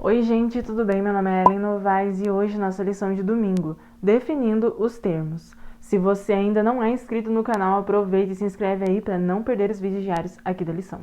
Oi gente, tudo bem? Meu nome é Ellen Novaes e hoje nossa lição de domingo, definindo os termos. Se você ainda não é inscrito no canal, aproveite e se inscreve aí para não perder os vídeos diários aqui da lição.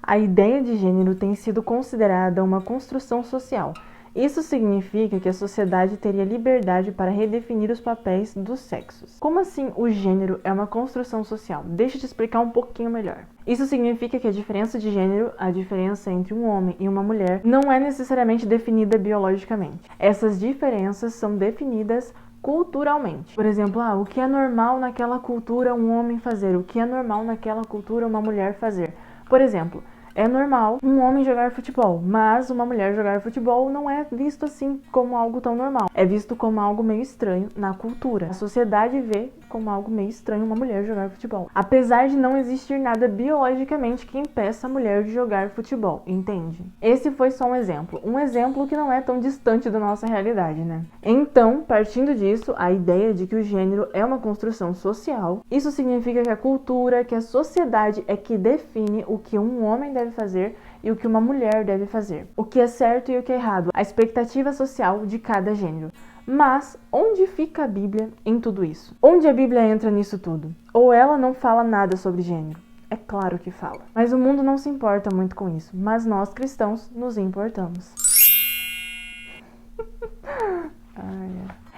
A ideia de gênero tem sido considerada uma construção social. Isso significa que a sociedade teria liberdade para redefinir os papéis dos sexos. Como assim o gênero é uma construção social? Deixa eu te explicar um pouquinho melhor. Isso significa que a diferença de gênero, a diferença entre um homem e uma mulher, não é necessariamente definida biologicamente. Essas diferenças são definidas culturalmente. Por exemplo, o que é normal naquela cultura um homem fazer, o que é normal naquela cultura uma mulher fazer. Por exemplo, é normal um homem jogar futebol, mas uma mulher jogar futebol não é visto assim como algo tão normal. É visto como algo meio estranho na cultura. A sociedade vê como algo meio estranho uma mulher jogar futebol. Apesar de não existir nada biologicamente que impeça a mulher de jogar futebol, entende? Esse foi só um exemplo que não é tão distante da nossa realidade, né? Então, partindo disso, a ideia de que o gênero é uma construção social, isso significa que a cultura, que a sociedade é que define o que um homem deve fazer e o que uma mulher deve fazer. O que é certo e o que é errado. A expectativa social de cada gênero. Mas, onde fica a Bíblia em tudo isso? Onde a Bíblia entra nisso tudo? Ou ela não fala nada sobre gênero? É claro que fala. Mas o mundo não se importa muito com isso. Mas nós, cristãos, nos importamos.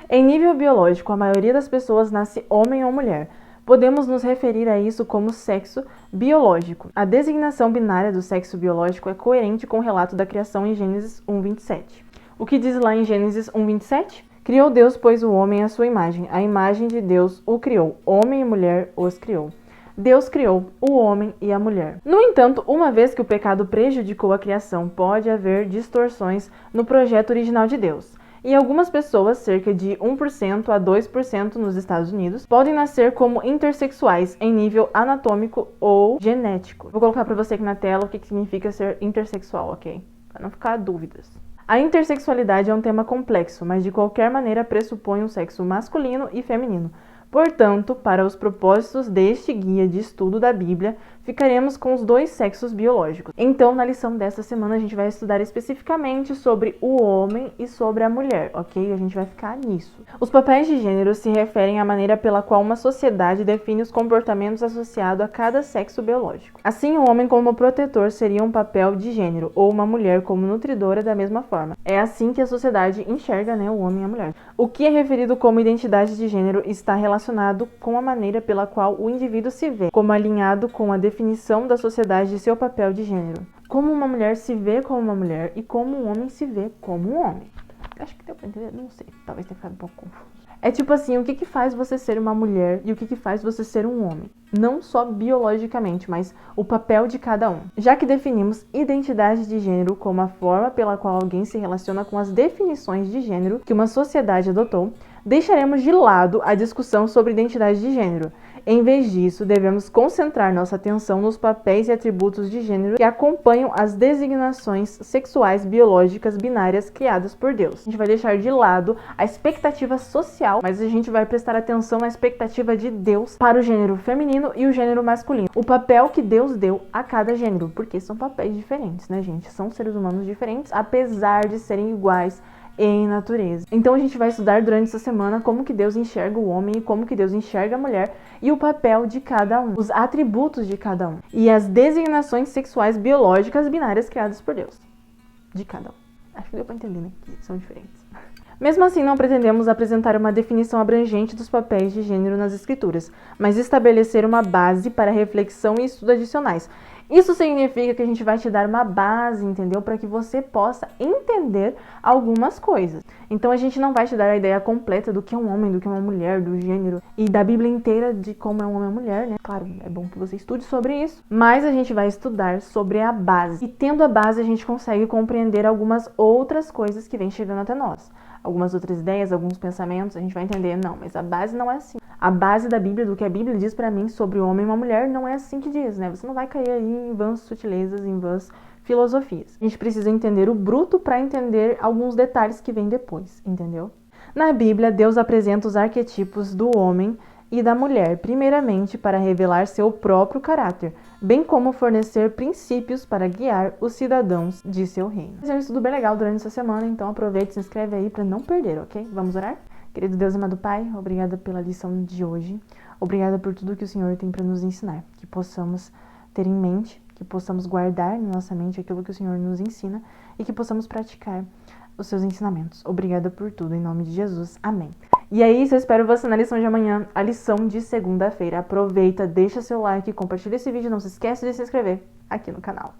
Em nível biológico, a maioria das pessoas nasce homem ou mulher. Podemos nos referir a isso como sexo biológico. A designação binária do sexo biológico é coerente com o relato da criação em Gênesis 1:27. O que diz lá em Gênesis 1:27? Criou Deus, pois, o homem à sua imagem. A imagem de Deus o criou. Homem e mulher os criou. Deus criou o homem e a mulher. No entanto, uma vez que o pecado prejudicou a criação, pode haver distorções no projeto original de Deus. E algumas pessoas, cerca de 1% a 2% nos Estados Unidos, podem nascer como intersexuais em nível anatômico ou genético. Vou colocar para você aqui na tela o que significa ser intersexual, ok? Para não ficar dúvidas. A intersexualidade é um tema complexo, mas de qualquer maneira pressupõe um sexo masculino e feminino. Portanto, para os propósitos deste guia de estudo da Bíblia, ficaremos com os dois sexos biológicos. Então, na lição desta semana, a gente vai estudar especificamente sobre o homem e sobre a mulher, ok? A gente vai ficar nisso. Os papéis de gênero se referem à maneira pela qual uma sociedade define os comportamentos associados a cada sexo biológico. Assim, o homem como protetor seria um papel de gênero, ou uma mulher como nutridora da mesma forma. É assim que a sociedade enxerga, o homem e a mulher. O que é referido como identidade de gênero está relacionado com a maneira pela qual o indivíduo se vê, como alinhado com a definição da sociedade de seu papel de gênero. Como uma mulher se vê como uma mulher e como um homem se vê como um homem. Acho que deu pra entender, não sei, talvez tenha ficado um pouco confuso. É tipo assim, o que faz você ser uma mulher e o que faz você ser um homem? Não só biologicamente, mas o papel de cada um. Já que definimos identidade de gênero como a forma pela qual alguém se relaciona com as definições de gênero que uma sociedade adotou, deixaremos de lado a discussão sobre identidade de gênero. Em vez disso, devemos concentrar nossa atenção nos papéis e atributos de gênero que acompanham as designações sexuais biológicas binárias criadas por Deus. A gente vai deixar de lado a expectativa social, mas a gente vai prestar atenção na expectativa de Deus para o gênero feminino e o gênero masculino. O papel que Deus deu a cada gênero, porque são papéis diferentes, né, gente? São seres humanos diferentes, apesar de serem iguais em natureza. Então a gente vai estudar durante essa semana como que Deus enxerga o homem e como que Deus enxerga a mulher e o papel de cada um, os atributos de cada um e as designações sexuais biológicas binárias criadas por Deus. De cada um. Acho que deu pra entender, né? Que são diferentes. Mesmo assim, não pretendemos apresentar uma definição abrangente dos papéis de gênero nas escrituras, mas estabelecer uma base para reflexão e estudo adicionais. Isso significa que a gente vai te dar uma base, entendeu? Para que você possa entender algumas coisas. Então a gente não vai te dar a ideia completa do que é um homem, do que é uma mulher, do gênero e da Bíblia inteira de como é um homem e uma mulher, né? Claro, é bom que você estude sobre isso, mas a gente vai estudar sobre a base. E tendo a base, a gente consegue compreender algumas outras coisas que vêm chegando até nós. Algumas outras ideias, alguns pensamentos, a gente vai entender, não, mas a base não é assim. A base da Bíblia, do que a Bíblia diz pra mim sobre o homem e uma mulher, não é assim que diz, né? Você não vai cair aí em vãs sutilezas, em vãs filosofias. A gente precisa entender o bruto para entender alguns detalhes que vêm depois, entendeu? Na Bíblia, Deus apresenta os arquetipos do homem e da mulher, primeiramente para revelar seu próprio caráter, bem como fornecer princípios para guiar os cidadãos de seu reino. Vai ser um estudo bem legal durante essa semana, então aproveite e se inscreve aí para não perder, ok? Vamos orar? Querido Deus, amado Pai, obrigada pela lição de hoje. Obrigada por tudo que o Senhor tem para nos ensinar. Que possamos ter em mente, que possamos guardar na nossa mente aquilo que o Senhor nos ensina e que possamos praticar os seus ensinamentos. Obrigada por tudo, em nome de Jesus. Amém. E é isso, eu espero você na lição de amanhã, a lição de segunda-feira. Aproveita, deixa seu like, compartilha esse vídeo, não se esquece de se inscrever aqui no canal.